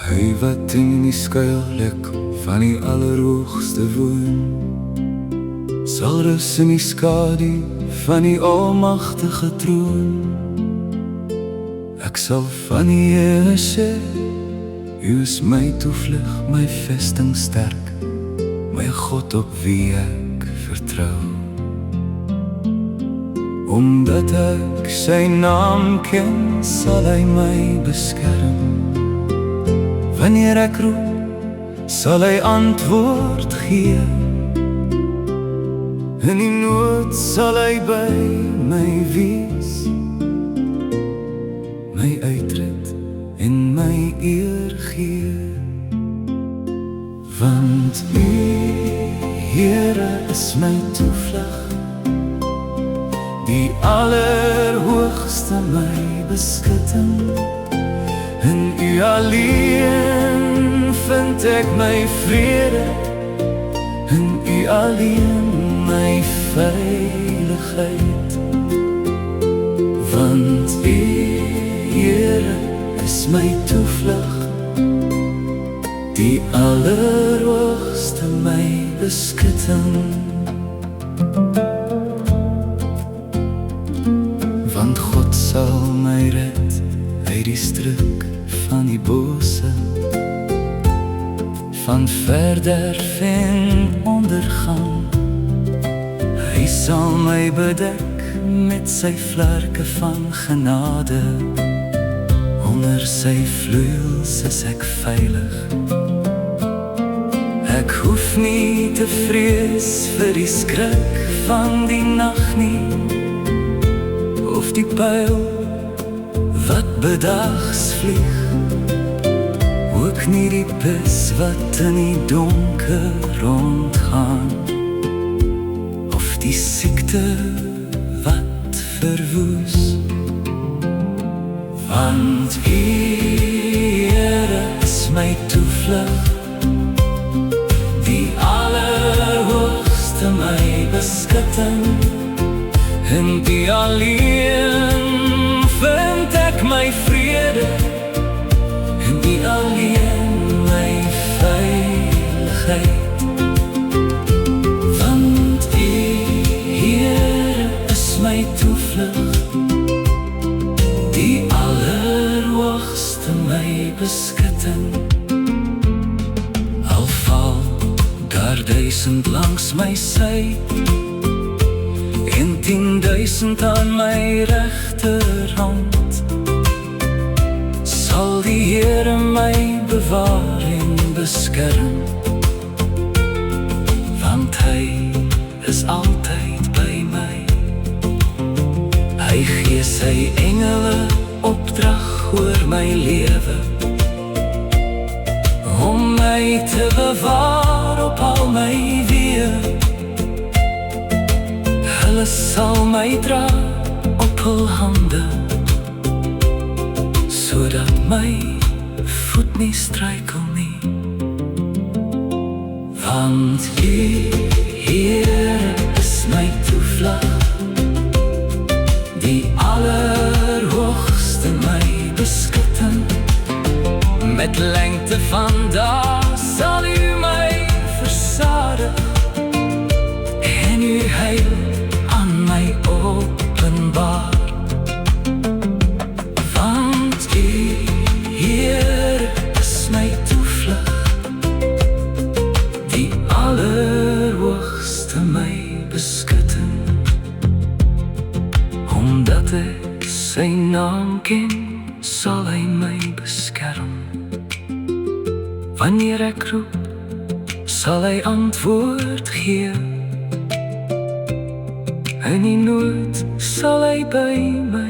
Hy wat in die skuilplek van die Allerhoogste woon, sal rus in die skadu van die Almagtige troon. Ek sal van die Here sê, U is my toevlug, my vesting sterk, my God op wie ek vertrou. Omdat ek sy naam ken, sal hy my beskerm. Wanneer ek roep, sal hy antwoord gee. In die nood sal hy by my wees, my uitrit en my eer gee. Want U, Here, is my toevlug, die Allerhoogste my beskutting. In U alleen vind ek my vrede, in U alleen my veiligheid. Want U, Here, is my toevlug, die Allerhoogste my beskutting. Want God sal my red uit die struik van die bose, van verderf en ondergang. Hy sal my bedek met sy vlerke van genade, onder sy vleuels is ek veilig. Ek hoef nie te vrees vir die skrik van die nag nie, of die pyl wat bedags vlieg, ook nie die pes wat in die donker rondgaan, of die siekte wat verwoes. Want U, Here, is my toevlug, die Allerhoogste my beskutting. In U alleen vind ek my vrede, in U alleen my veiligheid. Want U, Here, is my toevlug, die Allerhoogste my beskutting. Al val daar 1000 langs my sy, en 10.000 aan my regterhand, sal die Here my bewaar en beskerm. Want Hy is altyd by my. Hy gee sy engele opdrag oor my lewe, om my te bewaar op al my weë. Hulle sal my dra op hul hande, sodat my voet nie struikel nie. Want U, Here, is my toevlug, die Allerhoogste my beskutting. Met lengte van dae sal U my versadig, en U heil aan my openbaar. Want U, Here, is my toevlug, die Allerhoogste my beskutting. Omdat ek sy naam ken, sal hy my beskerm. Wanneer ek roep, sal hy antwoord gee. In die nood sal hy by my